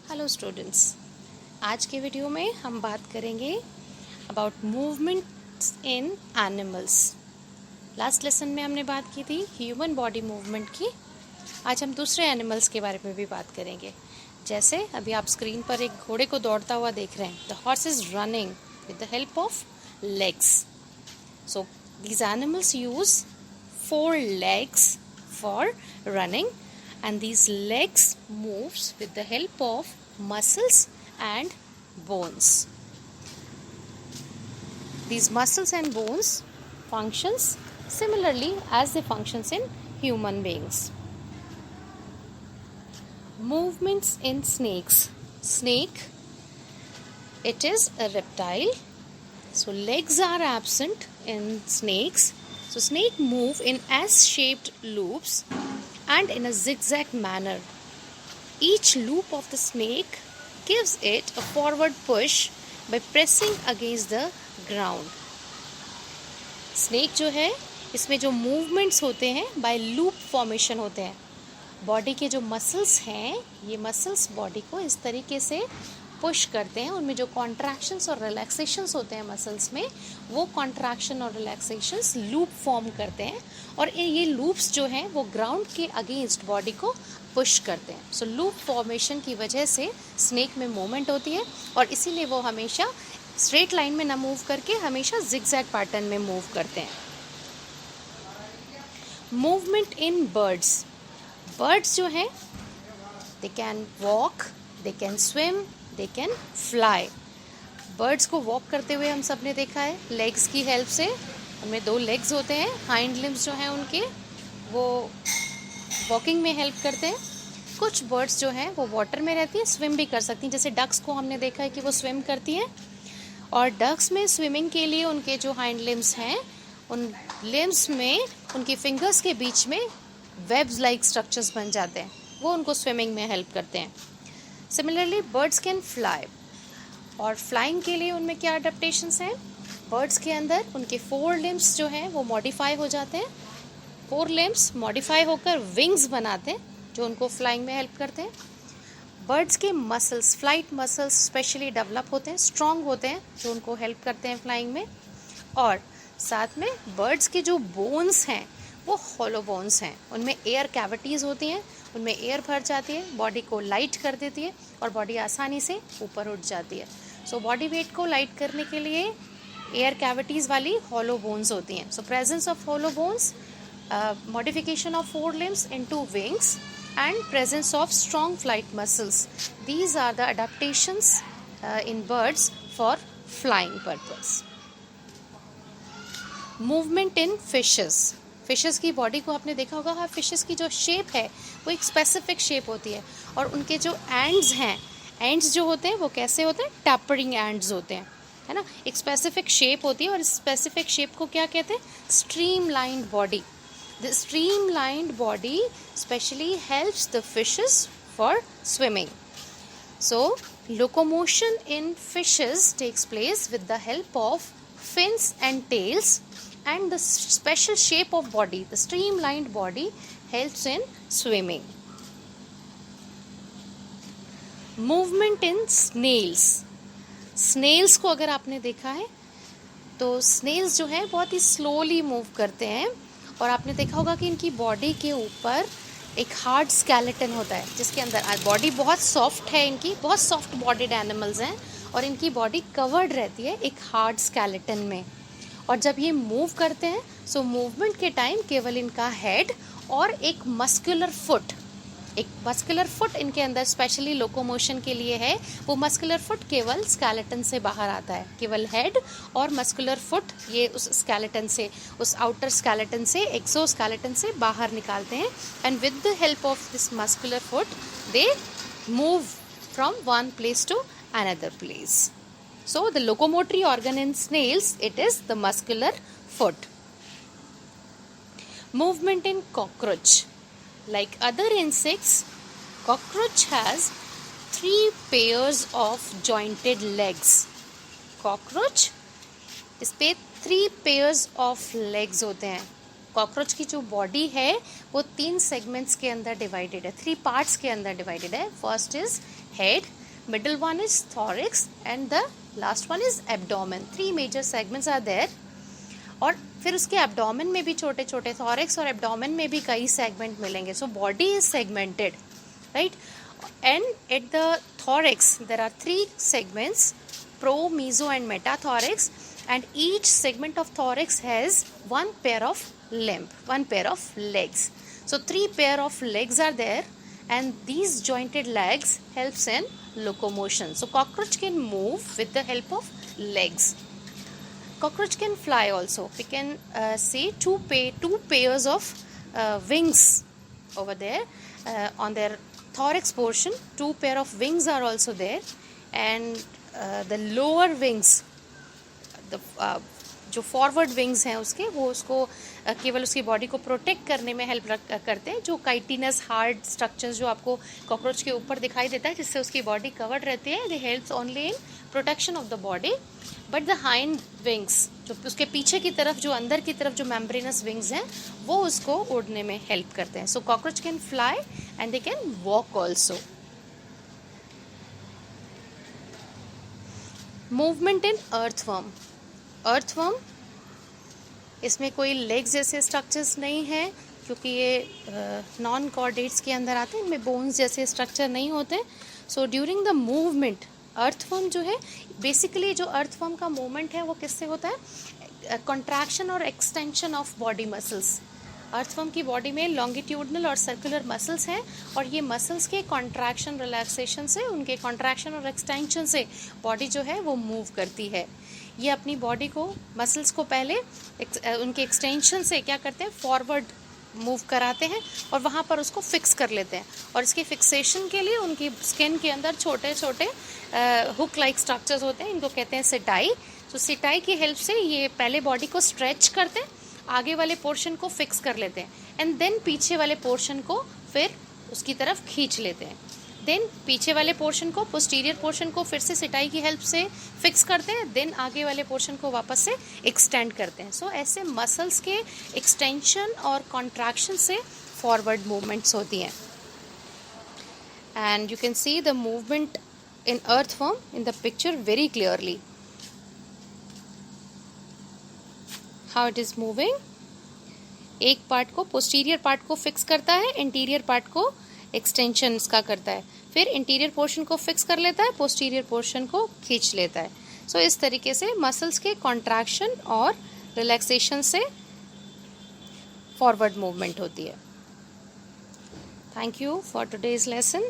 Hello students, आज के video में हम बात करेंगे about movements in animals. Last lesson में हमने बात की थी ह्यूमन बॉडी मूवमेंट की। आज हम दूसरे एनिमल्स के बारे में भी बात करेंगे। जैसे अभी आप स्क्रीन पर एक घोड़े को दौड़ता हुआ देख रहे हैं। The horse is running with the help of legs. So these animals use 4 legs for running, and these legs moves with the help of muscles and bones. These muscles and bones functions similarly as they functions in human beings. Movements in snakes. Snake, it is a reptile, so legs are absent in snakes. So snake move in S-shaped loops and in a zigzag manner. Each loop of the snake gives it a forward push by pressing against the ground. Snake जो है, इसमें जो movements होते हैं by loop formation होते हैं। Body के जो मसल्स हैं, ये मसल्स बॉडी को इस तरीके से पुश करते हैं। उनमें जो कॉन्ट्रैक्शंस और रिलैक्सेशंस होते हैं मसल्स में, वो कॉन्ट्रैक्शन और रिलैक्सेशंस लूप फॉर्म करते हैं, और ये लूप्स जो हैं वो ग्राउंड के अगेंस्ट बॉडी को पुश करते हैं। सो लूप फॉर्मेशन की वजह से स्नेक में मूवमेंट होती है, और इसीलिए वो हमेशा स्ट्रेट लाइन में ना मूव करके हमेशा जिगजैग पैटर्न में मूव करते हैं। Movement in birds. बर्ड्स जो हैं, दे can walk, they can swim, they can fly. Birds को वॉक करते हुए हम सब ने देखा है लेग्स की हेल्प से। उनमें 2 लेग्स होते हैं। हाइंड लिम्स जो हैं उनके, वो वॉकिंग में हेल्प करते हैं। कुछ बर्ड्स जो हैं वो वाटर में रहती हैं, स्विम भी कर सकती हैं। जैसे डक्स को हमने देखा है कि वो स्विम करती हैं, और डक्स में स्विमिंग के लिए उनके जो हाइंड लिम्स हैं, उन लिम्स में उनकी फिंगर्स के बीच में वेब्स लाइक स्ट्रक्चर्स बन जाते हैं, वो उनको स्विमिंग में हेल्प करते हैं। सिमिलरली बर्ड्स कैन फ्लाई, और फ्लाइंग के लिए उनमें क्या अडेप्टेशंस हैं? बर्ड्स के अंदर उनके 4 लिम्स जो हैं वो मॉडिफाई हो जाते हैं। 4 लिम्स मॉडिफाई होकर विंग्स बनाते हैं, जो उनको फ्लाइंग में हेल्प करते हैं। बर्ड्स के muscles, flight muscles specially develop होते हैं, स्ट्रॉन्ग होते हैं, जो उनको हेल्प करते हैं फ्लाइंग में। और साथ में बर्ड्स के जो बोन्स हैं वो हॉलो बोन्स हैं। उनमें एयर कैविटीज़ होती हैं, उनमें एयर भर जाती है, बॉडी को लाइट कर देती है, और बॉडी आसानी से ऊपर उठ जाती है। सो बॉडी वेट को लाइट करने के लिए एयर कैविटीज़ वाली हॉलो बोन्स होती हैं। So presence of hollow bones, modification of 4 limbs into wings, and presence of strong flight muscles. These are the adaptations in birds for flying purpose. Movement in fishes. Fishes की body को आपने देखा होगा, हाँ, fishes की जो shape है वो एक स्पेसिफिक शेप होती है, और उनके जो एंड्स हैं, एंड्स जो होते हैं वो कैसे होते हैं? टैपरिंग एंड्स होते हैं, है ना। एक स्पेसिफिक शेप होती है, और इस स्पेसिफिक शेप को क्या कहते हैं? Streamlined body. The streamlined body specially helps the fishes for swimming. So locomotion in fishes takes place with the help of fins and tails, and the special shape of body, the streamlined body, helps in swimming. Movement in snails. Snails को अगर आपने देखा है तो snails जो है बहुत ही slowly move करते हैं, और आपने देखा होगा कि इनकी बॉडी के ऊपर एक हार्ड स्केलेटन होता है, जिसके अंदर बॉडी बहुत सॉफ्ट है। इनकी बहुत सॉफ्ट बॉडीड एनिमल्स हैं, और इनकी बॉडी कवर्ड रहती है एक हार्ड स्केलेटन में। और जब ये मूव करते हैं, सो मूवमेंट के टाइम केवल इनका हेड और एक मस्कुलर फुट इनके अंदर स्पेशली लोकोमोशन के लिए है। वो मस्कुलर फुट केवल स्केलेटन से बाहर आता है। केवल हेड और मस्कुलर फुट ये उस स्केलेटन से, उस आउटर स्केलेटन से, एक्सोस्केलेटन से बाहर निकालते हैं, and with the help of this muscular foot they move from one place to another place. So the locomotory organ in snails, it is the muscular foot. Movement in cockroach. Like other insects, cockroach has 3 pairs of jointed legs. Cockroach, इस पे 3 pairs of legs होते हैं. Cockroach की जो body है वो 3 segments के अंदर डिवाइडेड है, 3 पार्ट्स के अंदर डिवाइडेड है. First is head, middle one is thorax and the last one is abdomen. 3 major segments are there. और फिर उसके abdomen में भी छोटे छोटे, thorax और abdomen में भी कई segment मिलेंगे. So body is segmented, right? And at the thorax there are 3 segments, pro, meso and metathorax, and each segment of thorax has 1 pair of limb, 1 pair of legs. So 3 pair of legs are there, and these jointed legs helps in locomotion. So cockroach can move with the help of legs. Cockroach can fly also. We can see two pairs of wings over there on their thorax portion. 2 pair of wings are also there, and the lower wings, the जो forward wings हैं उसके, वो उसको केवल उसकी body को protect करने में हेल्प करते हैं. जो काइटिनस हार्ड स्ट्रक्चर्स जो आपको कॉकरोच के ऊपर दिखाई देता है जिससे उसकी बॉडी कवर्ड रहती है, दे helps only in protection of the body. But the hind wings, जो उसके पीछे की तरफ, जो अंदर की तरफ जो मेम्ब्रेनस विंग्स हैं, वो उसको उड़ने में हेल्प करते हैं. So cockroach can fly and they can walk also. Movement in earthworm. Earthworm, इसमें कोई लेग्स जैसे स्ट्रक्चर्स नहीं है क्योंकि ये नॉन कॉर्डेट्स के अंदर आते हैं, इनमें बोन्स जैसे स्ट्रक्चर नहीं होते. So during the movement, earthworm जो है, बेसिकली जो अर्थवर्म का मूवमेंट है वो किससे होता है? कॉन्ट्रैक्शन और extension of body muscles. Earthworm की बॉडी में लॉन्गिट्यूडनल और सर्कुलर मसल्स हैं, और ये मसल्स के कॉन्ट्रैक्शन रिलैक्सेशन से, उनके कॉन्ट्रैक्शन और एक्सटेंशन से बॉडी जो है वो मूव करती है. ये अपनी बॉडी को, मसल्स को पहले उनके एक्सटेंशन से क्या करते हैं? फॉरवर्ड मूव कराते हैं और वहाँ पर उसको फिक्स कर लेते हैं. और इसके फिक्सेशन के लिए उनकी स्किन के अंदर छोटे छोटे हुक लाइक स्ट्रक्चर्स होते हैं, इनको कहते हैं सिटाई. तो सिटाई की हेल्प से ये पहले बॉडी को स्ट्रेच करते हैं, आगे वाले पोर्शन को फिक्स कर लेते हैं, एंड देन पीछे वाले पोर्शन को फिर उसकी तरफ खींच लेते हैं. देन पीछे वाले पोर्शन को, पोस्टीरियर पोर्शन को फिर से सिटाई की हेल्प से फिक्स करते हैं, देन आगे वाले पोर्शन को वापस से एक्सटेंड करते हैं. सो ऐसे मसल्स के एक्सटेंशन और कॉन्ट्रैक्शन से फॉरवर्ड मूवमेंट्स होती हैं. And you can see the movement in earthworm in the picture very clearly. How it is moving. एक पार्ट को, पोस्टीरियर पार्ट को फिक्स करता है, इंटीरियर पार्ट को एक्सटेंशन इसका करता है, फिर इंटीरियर पोर्शन को फिक्स कर लेता है, पोस्टीरियर पोर्शन को खींच लेता है. सो इस तरीके से मसल्स के कॉन्ट्रैक्शन और रिलैक्सेशन से फॉरवर्ड मूवमेंट होती है. Thank you for today's lesson.